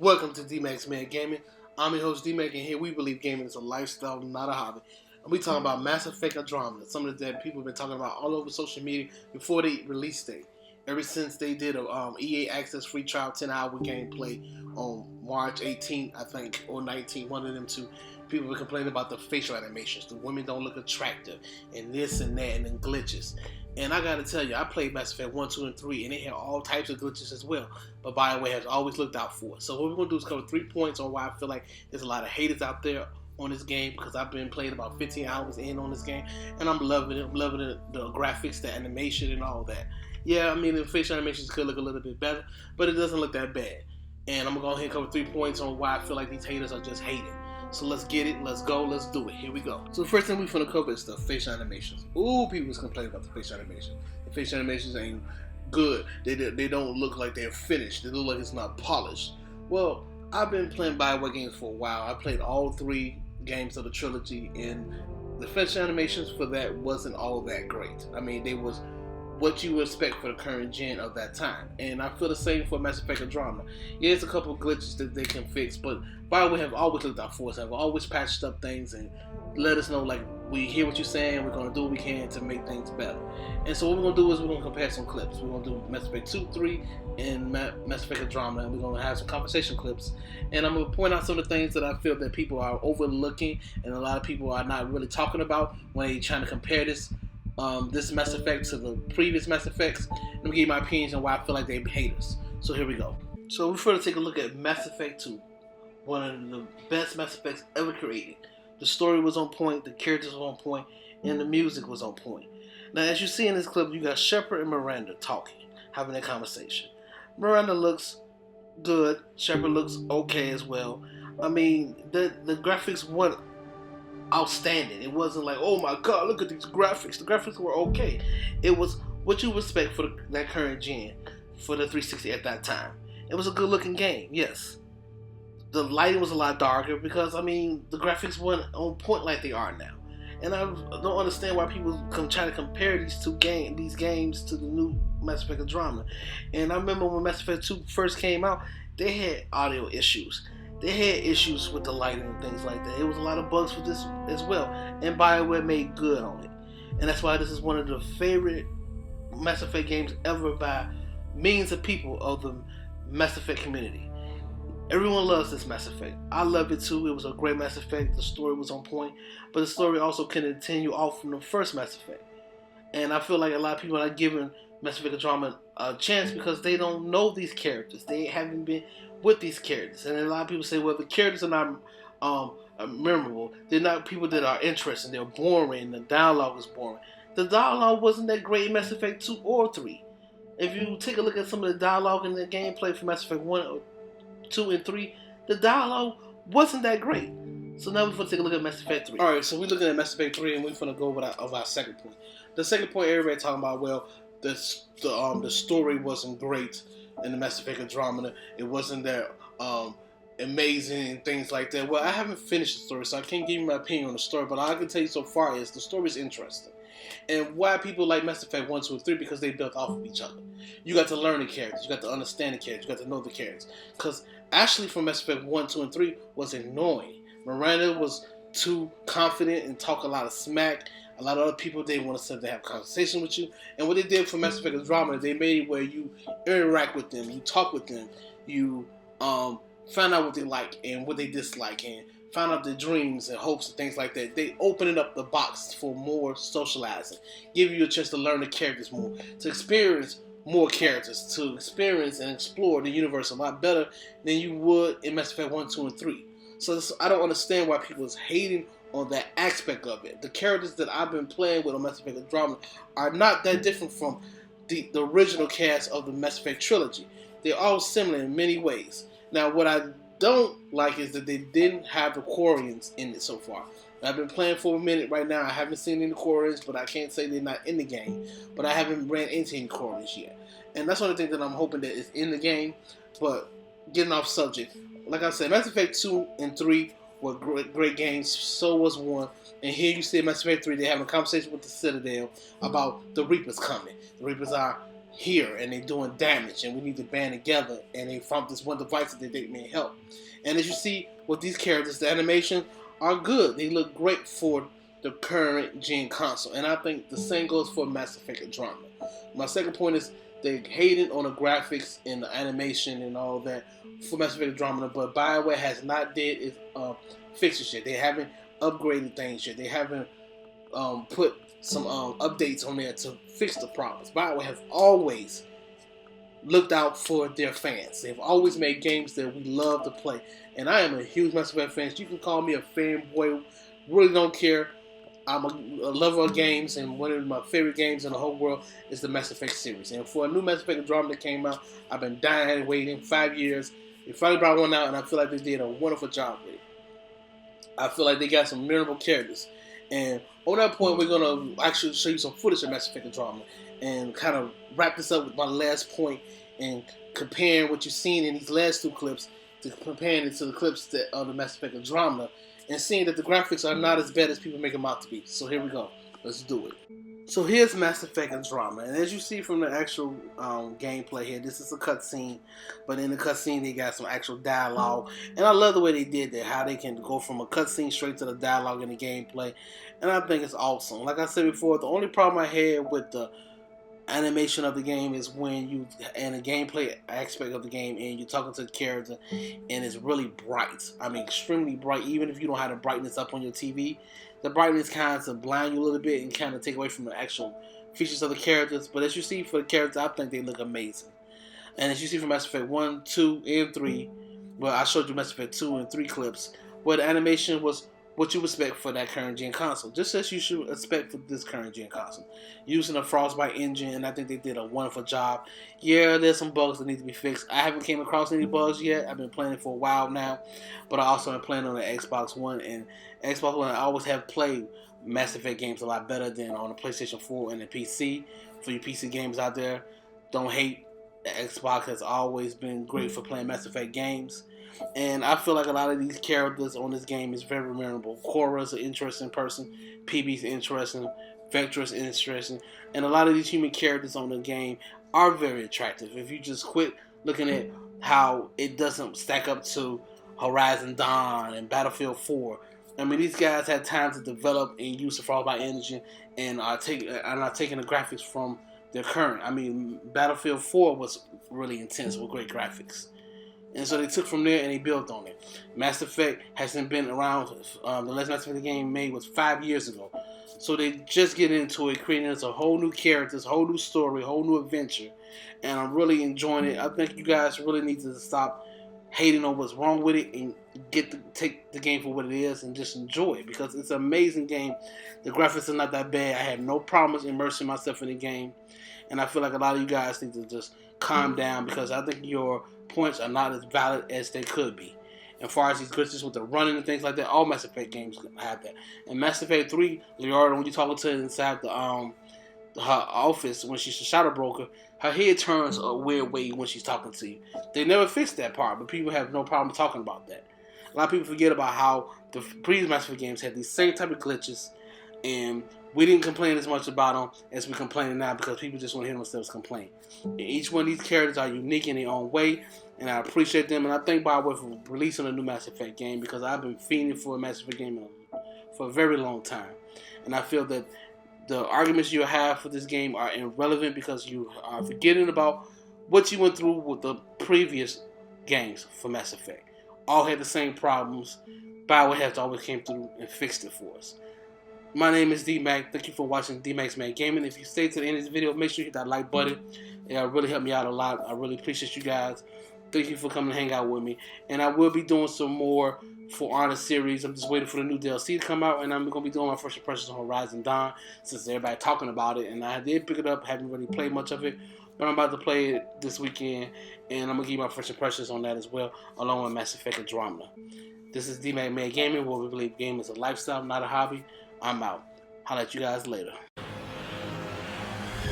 Welcome to D-Max Man Gaming. I'm your host D-Mac, and here we believe gaming is a lifestyle, not a hobby. And we talking about Mass Effect Andromeda, something that people have been talking about all over social media before the release date. Ever since they did a EA Access free trial 10-hour gameplay on March 18th, I think, or 19th, one of them two, people were complaining about the facial animations. The women don't look attractive, and this and that, and then glitches. And I gotta tell you, I played Mass Effect 1, 2, and 3, and it had all types of glitches as well. But BioWare has always looked out for it. So what we're gonna do is cover 3 points on why I feel like there's a lot of haters out there on this game, because I've been playing about 15 hours in on this game, and I'm loving it. I'm loving the graphics, the animation, and all that. Yeah, I mean, the facial animations could look a little bit better, but it doesn't look that bad. And I'm gonna go ahead and cover 3 points on why I feel like these haters are just hating. So let's get it, let's go, let's do it. Here we go. So the first thing we're gonna cover is the facial animations. Ooh, people was complaining about the facial animations. The facial animations ain't good. They don't look like they're finished. They look like it's not polished. Well, I've been playing BioWare games for a while. I played all 3 games of the trilogy, and the facial animations for that wasn't all that great. I mean, they was what you would expect for the current gen of that time. And I feel the same for Mass Effect Andromeda. Yeah, there's a couple of glitches that they can fix, but BioWare have always looked out for us, have always patched up things and let us know, like, we hear what you're saying, we're going to do what we can to make things better. And so what we're going to do is we're going to compare some clips. We're going to do Mass Effect 2, 3, and Mass Effect Andromeda, and we're going to have some conversation clips. And I'm going to point out some of the things that I feel that people are overlooking and a lot of people are not really talking about when they're trying to compare this Mass Effect to the previous Mass Effects. Let me give you my opinions on why I feel like they hate us. So here we go. So we're going to take a look at Mass Effect 2, one of the best Mass Effects ever created. The story was on point, the characters were on point, and the music was on point. Now, as you see in this clip, you got Shepard and Miranda talking, having a conversation. Miranda looks good, Shepard looks okay as well. I mean, the graphics weren't outstanding. It wasn't like, oh my god, look at these graphics. The graphics were okay. It was what you would expect for that current gen, for the 360 at that time. It was a good looking game, yes. The lighting was a lot darker because, I mean, the graphics weren't on point like they are now. And I don't understand why people try to compare these games to the new Mass Effect Andromeda. And I remember when Mass Effect 2 first came out, they had audio issues. They had issues with the lighting and things like that. It was a lot of bugs for this as well. And BioWare made good on it. And that's why this is one of the favorite Mass Effect games ever by millions of people of the Mass Effect community. Everyone loves this Mass Effect. I love it too. It was a great Mass Effect. The story was on point. But the story also can continue off from the first Mass Effect. And I feel like a lot of people are not giving Mass Effect Andromeda a chance because they don't know these characters. They haven't been with these characters. And a lot of people say, well, the characters are not memorable. They're not people that are interesting. They're boring. The dialogue is boring. The dialogue wasn't that great in Mass Effect 2 or 3. If you take a look at some of the dialogue in the gameplay for Mass Effect 1, 2, and 3, the dialogue wasn't that great. So now we're going to take a look at Mass Effect 3. Alright, so we're looking at Mass Effect 3 and we're going to go over our second point. The second point, everybody talking about, well, the story wasn't great in the Mass Effect Andromeda. It wasn't that amazing and things like that. Well, I haven't finished the story, so I can't give you my opinion on the story, but all I can tell you so far is the story is interesting. And why people like Mass Effect 1, 2, and 3? Because they built off of each other. You got to learn the characters. You got to understand the characters. You got to know the characters. Because Ashley from Mass Effect 1, 2, and 3 was annoying. Miranda was too confident and talk a lot of smack. A lot of other people, they want to sit there and have a conversation with you. And what they did for Mass Effect Andromeda, they made it where you interact with them. You talk with them. You find out what they like and what they dislike. And find out their dreams and hopes and things like that. They opening up the box for more socializing, give you a chance to learn the characters more, to experience more characters, to experience and explore the universe a lot better than you would in Mass Effect 1, 2, and 3. So I don't understand why people is hating on that aspect of it. The characters that I've been playing with on Mass Effect Andromeda are not that different from the original cast of the Mass Effect trilogy. They're all similar in many ways. Now, what I don't like is that they didn't have the Quarians in it so far. I've been playing for a minute right now. I haven't seen any Quarians, but I can't say they're not in the game. But I haven't ran into any Quarians yet. And that's one of the things that I'm hoping that is in the game. But getting off subject, like I said, Mass Effect 2 and 3 were great games. So was 1. And here you see in Mass Effect 3, they're having a conversation with the Citadel about the Reapers coming. The Reapers are here and they're doing damage and we need to band together and they found this one device that they may help. And as you see with these characters, the animation are good. They look great for the current gen console. And I think the same goes for Mass Effect Andromeda. My second point is they hated on the graphics and the animation and all that for Mass Effect Andromeda, but BioWare has not did its fixes yet. They haven't upgraded things yet. They haven't put some updates on there to fix the problems. BioWare has always looked out for their fans. They've always made games that we love to play. And I am a huge Mass Effect fan. You can call me a fanboy. Really don't care. I'm a lover of games, and one of my favorite games in the whole world is the Mass Effect series. And for a new Mass Effect Andromeda that came out, I've been dying waiting 5 years. They finally brought one out, and I feel like they did a wonderful job with it. I feel like they got some memorable characters. And on that point, we're going to actually show you some footage of Mass Effect Andromeda and kind of wrap this up with my last point and comparing what you've seen in these last two clips to comparing it to the clips of the Mass Effect Andromeda and seeing that the graphics are not as bad as people make them out to be. So here we go. Let's do it. So here's Mass Effect Andromeda, and as you see from the actual gameplay here, this is a cutscene, but in the cutscene they got some actual dialogue, and I love the way they did that, how they can go from a cutscene straight to the dialogue in the gameplay, and I think it's awesome. Like I said before, the only problem I had with the animation of the game is when you, and the gameplay aspect of the game, and you're talking to the character, and it's really bright. I mean, extremely bright, even if you don't have the brightness up on your TV. The brightness kind of blind you a little bit and kind of take away from the actual features of the characters. But as you see for the characters, I think they look amazing. And as you see from Mass Effect 1, 2, and 3, well, I showed you Mass Effect 2 and 3 clips, where the animation was what you expect for that current gen console, just as you should expect for this current gen console, using a Frostbite engine, and I think they did a wonderful job. Yeah, there's some bugs that need to be fixed. I haven't came across any bugs yet. I've been playing it for a while now, but I also been playing on the Xbox One, and Xbox One I always have played Mass Effect games a lot better than on the PlayStation 4 and the PC. For you PC gamers out there, don't hate. The Xbox has always been great for playing Mass Effect games. And I feel like a lot of these characters on this game is very memorable. Cora's an interesting person. PB's interesting. Vectra's interesting. And a lot of these human characters on the game are very attractive. If you just quit looking at how it doesn't stack up to Horizon Dawn and Battlefield 4. I mean, these guys had time to develop and use the Frostbite engine and are taking the graphics from their current. I mean, Battlefield 4 was really intense with great graphics. And so they took from there and they built on it. Mass Effect hasn't been around. The last Mass Effect game made was 5 years ago. So they just get into it, creating us a whole new characters, whole new story, whole new adventure. And I'm really enjoying it. I think you guys really need to stop hating on what's wrong with it and take the game for what it is and just enjoy it, because it's an amazing game. The graphics are not that bad. I have no problems immersing myself in the game. And I feel like a lot of you guys need to just calm down, because I think your points are not as valid as they could be. As far as these glitches with the running and things like that, all Mass Effect games have that. And Mass Effect 3, Leora, when you're talking to her inside her office when she's a shadow broker, her head turns a weird way when she's talking to you. They never fixed that part, but people have no problem talking about that. A lot of people forget about how the previous Mass Effect games had these same type of glitches, and we didn't complain as much about them as we're complaining now, because people just want to hear themselves complain. And each one of these characters are unique in their own way, and I appreciate them. And I thank BioWare for releasing a new Mass Effect game, because I've been fiending for a Mass Effect game for a very long time. And I feel that the arguments you have for this game are irrelevant, because you are forgetting about what you went through with the previous games for Mass Effect. All had the same problems. BioWare has always came through and fixed it for us. My name is D-Mac. Thank you for watching D-Mac's Mad Gaming. If you stay to the end of this video, make sure you hit that like button. It really helped me out a lot. I really appreciate you guys. Thank you for coming to hang out with me. And I will be doing some more For Honor series. I'm just waiting for the new DLC to come out, and I'm going to be doing my first impressions on Horizon Dawn, since everybody talking about it. And I did pick it up, haven't really played much of it, but I'm about to play it this weekend, and I'm going to give you my first impressions on that as well, along with Mass Effect Andromeda. This is D-Mac Mad Gaming, where we believe gaming is a lifestyle, not a hobby. I'm out. Holla at you guys later.